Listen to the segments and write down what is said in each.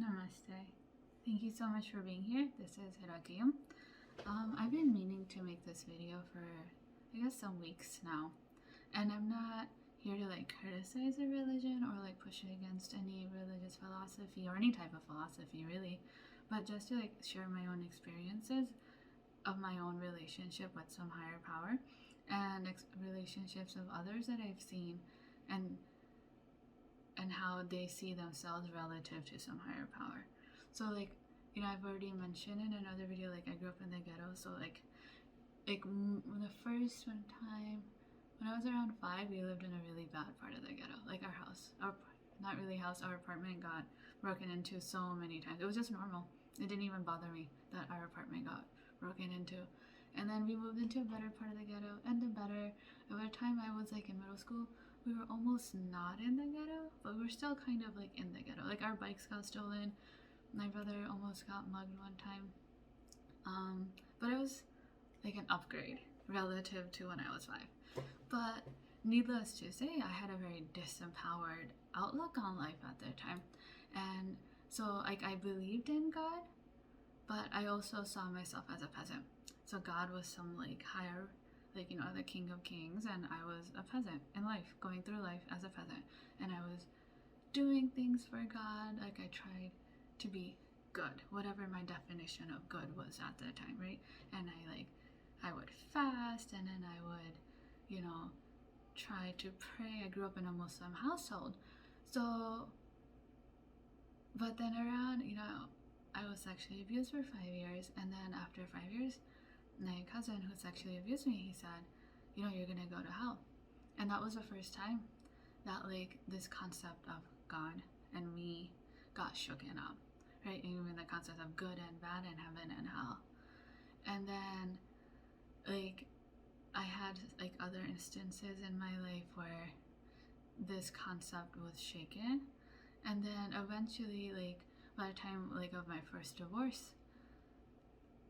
Namaste. Thank you so much for being here. This is Hira. I've been meaning to make this video for, I guess, some weeks now. And I'm not here to criticize a religion or push it against any religious philosophy or any type of philosophy really, but just to share my own experiences of my own relationship with some higher power and relationships of others that I've seen and how they see themselves relative to some higher power. So I've already mentioned in another video, I grew up in the ghetto. So the first one time when I was around 5, we lived in a really bad part of the ghetto. Our house, not really house, our apartment got broken into so many times. It was just normal. It didn't even bother me that our apartment got broken into. And then we moved into a better part of the ghetto, and the better. By the time I was in middle school, we were almost not in the ghetto, but we were still kind of in the ghetto. Our bikes got stolen. My brother almost got mugged one time. But it was an upgrade relative to when I was 5. But needless to say, I had a very disempowered outlook on life at that time. And so I believed in God, but I also saw myself as a peasant. So God was some higher, the King of Kings, and I was a peasant in life, going through life as a peasant. And I was doing things for God. I tried to be good, whatever my definition of good was at that time, right? And I would fast, and then I would, try to pray. I grew up in a Muslim household. So, but then around, I was sexually abused for 5 years, and then after 5 years, my cousin who sexually abused me, he said, you're gonna go to hell. And that was the first time that this concept of God and me got shooken up, right? And even the concept of good and bad and heaven and hell. And then I had other instances in my life where this concept was shaken. And then eventually by the time of my first divorce,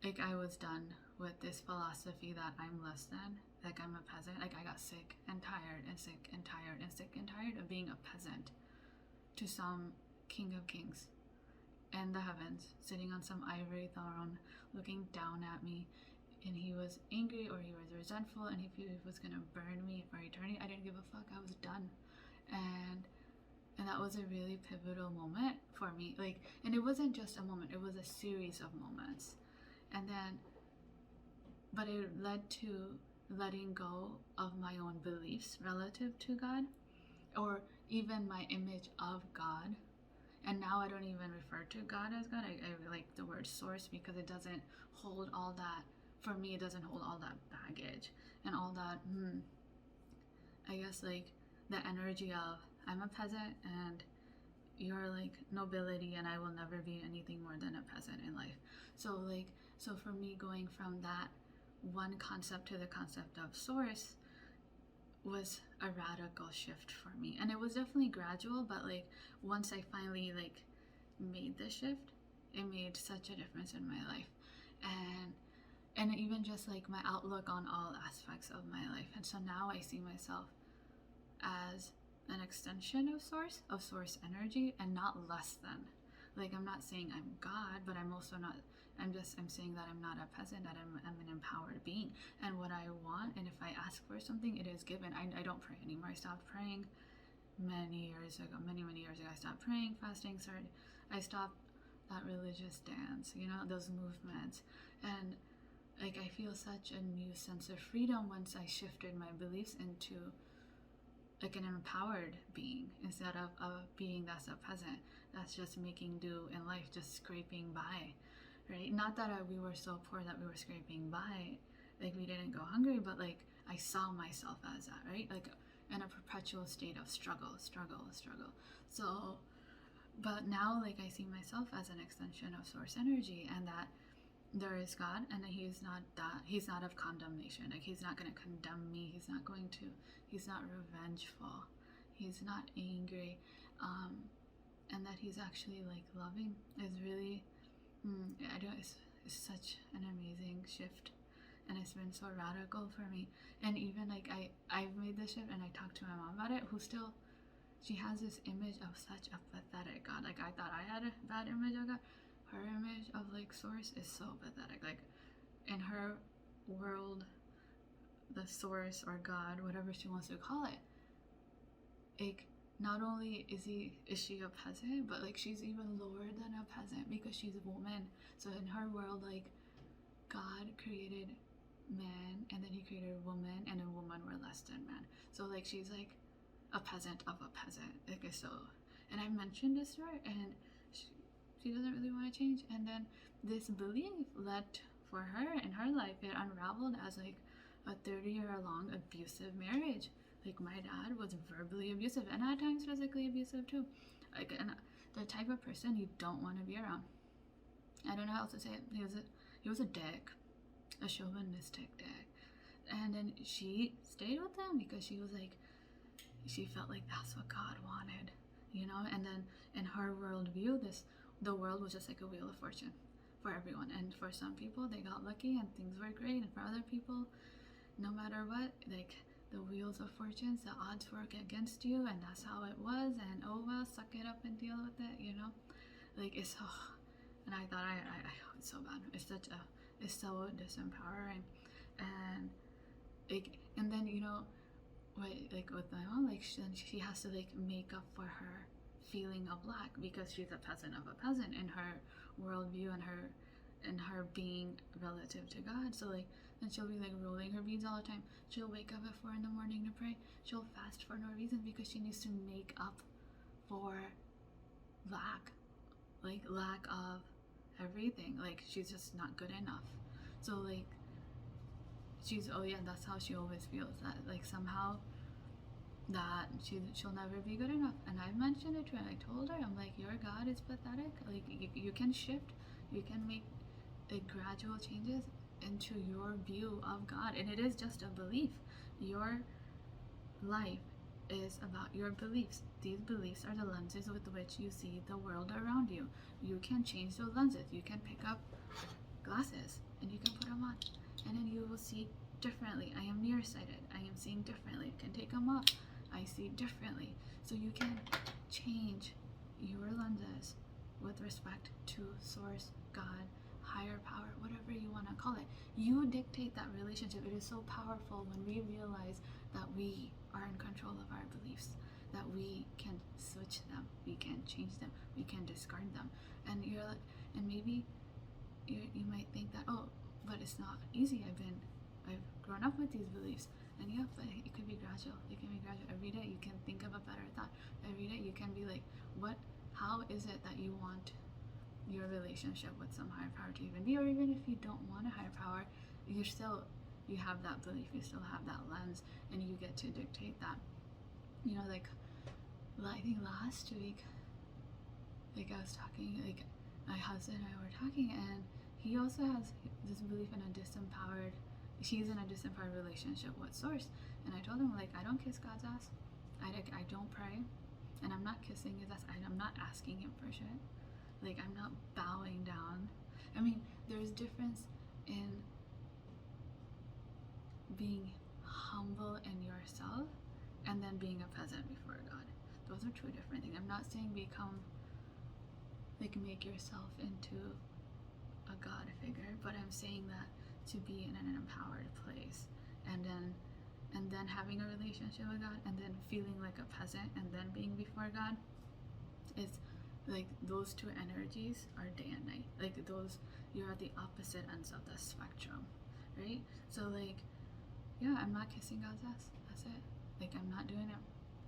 I was done with this philosophy that I'm less than, I'm a peasant. I got sick and tired and sick and tired and sick and tired of being a peasant to some King of Kings in the heavens, sitting on some ivory throne, looking down at me. And he was angry, or he was resentful, and if he was gonna burn me for eternity, I didn't give a fuck. I was done. And that was a really pivotal moment for me. And it wasn't just a moment, it was a series of moments. And then, but it led to letting go of my own beliefs relative to God, or even my image of God. And now I don't even refer to God as God. I like the word source because it doesn't hold all that. For me, it doesn't hold all that baggage and all that, I guess the energy of I'm a peasant and you're nobility, and I will never be anything more than a peasant in life. So so for me, going from that one concept to the concept of source was a radical shift for me. And it was definitely gradual, but once I finally made the shift, it made such a difference in my life. And even just my outlook on all aspects of my life. And so now I see myself as an extension of source energy, and not less than. I'm not saying I'm God, but I'm also not, I'm saying that I'm not a peasant, that I'm an empowered being. And what I want, and if I ask for something, it is given. I don't pray anymore. I stopped praying many years ago. I stopped praying, fasting, I stopped that religious dance, those movements. And I feel such a new sense of freedom once I shifted my beliefs into an empowered being, instead of a being that's a peasant, that's just making do in life, just scraping by, right? Not that we were so poor that we were scraping by, we didn't go hungry, but I saw myself as that, right? In a perpetual state of struggle. So, but now I see myself as an extension of source energy, and that there is God, and that he's not of condemnation. He's not going to condemn me. He's not revengeful. He's not angry. And that he's actually loving is really, it's such an amazing shift. And it's been so radical for me. And even I've made this shift, and I talked to my mom about it, who still she has this image of such a pathetic God. Like, I thought I had a bad image of God. Her image of like source is so pathetic. Like, in her world, the source or God, whatever she wants to call it, like, not only is she a peasant, but like she's even lower than a peasant because she's a woman. So in her world, like, God created man, and then he created a woman, and a woman were less than man. So like she's like a peasant of a peasant. Like, so, and I mentioned this to her, and she doesn't really want to change. And then this belief led for her in her life, it unraveled as like a 30-year-long abusive marriage. Like, my dad was verbally abusive and at times physically abusive too. Like, and the type of person you don't want to be around. I don't know how else to say it. He was a dick, a chauvinistic dick. And then she stayed with him because she was like, she felt like that's what God wanted, you know. And then in her worldview, the world was just like a wheel of fortune for everyone. And for some people, they got lucky and things were great, and for other people, no matter what, like, the wheels of fortunes, the odds work against you, and that's how it was, and oh well, suck it up and deal with it, you know. Like, it's so, and I thought it's so bad. It's so disempowering. And like, and then, you know, like with my mom, like, she has to like make up for her feeling of lack because she's a peasant of a peasant in her worldview and her being relative to God. So like, then she'll be like rolling her beads all the time. She'll wake up at 4 in the morning to pray. She'll fast for no reason because she needs to make up for lack of everything. Like, she's just not good enough. So like, that's how she always feels, that like somehow that she'll never be good enough. And I mentioned it to her. I told her, I'm like, your God is pathetic. Like, you can shift, you can make like gradual changes into your view of God, and it is just a belief. Your life is about your beliefs. These beliefs are the lenses with which you see the world around you. You can change those lenses. You can pick up glasses and you can put them on, and then you will see differently. I am nearsighted. I am seeing differently. You can take them off. I see differently. So you can change your lenses with respect to source, God, higher power, whatever you want to call it. You dictate that relationship. It is so powerful when we realize that we are in control of our beliefs, that we can switch them, we can change them, we can discard them. And maybe you might think that, oh, but it's not easy. I've grown up with these beliefs. And yeah, but it could be gradual. It can be gradual. Every day you can think of a better thought. Every day you can be like, how is it that you want your relationship with some higher power to even be? Or even if you don't want a higher power, you have that belief, you still have that lens, and you get to dictate that. You know, like, I think last week, like, I was talking, like, my husband and I were talking, and he also has this belief in she's in a disempowered relationship with source. And I told him, like, I don't kiss God's ass, I don't pray, and I'm not kissing his ass, I'm not asking him for shit. Like, I'm not bowing down. I mean, there's difference in being humble in yourself and then being a peasant before God. Those are two different things. I'm not saying make yourself into a God figure, but I'm saying that to be in an empowered place, and then having a relationship with God, and then feeling like a peasant, and then being before God, it's like those two energies are day and night. Like, you're at the opposite ends of the spectrum, right? So like, yeah, I'm not kissing God's ass. That's it. Like, I'm not doing it.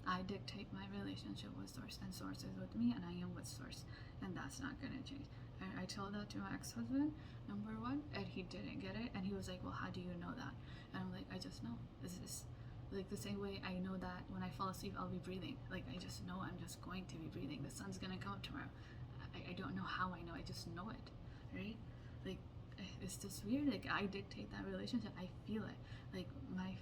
I dictate my relationship with source, and source is with me, and I am with source, and that's not gonna change. I told that to my ex-husband, number one, and he didn't get it, and he was like, well, how do you know that? And I'm like, I just know. This is like the same way I know that when I fall asleep I'll be breathing. Like, I just know I'm just going to be breathing. The sun's gonna come up tomorrow. I don't know how I know, I just know it, right? Like, it's just weird. Like, I dictate that relationship. I feel it. Like, my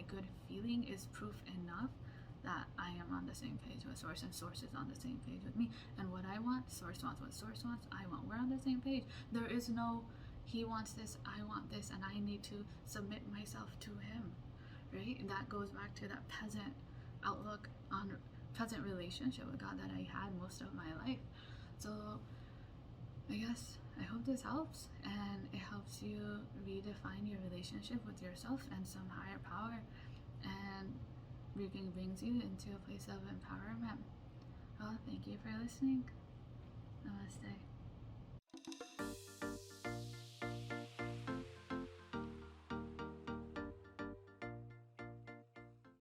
good feeling is proof enough that I am on the same page with source, and source is on the same page with me. And what I want, source wants. What source wants, I want. We're on the same page. There is no he wants this, I want this, and I need to submit myself to him, right? And that goes back to that peasant outlook on present relationship with God that I had most of my life. So I guess I hope this helps, and it helps you redefine your relationship with yourself and some higher power, and brings you into a place of empowerment. Well, thank you for listening. Namaste.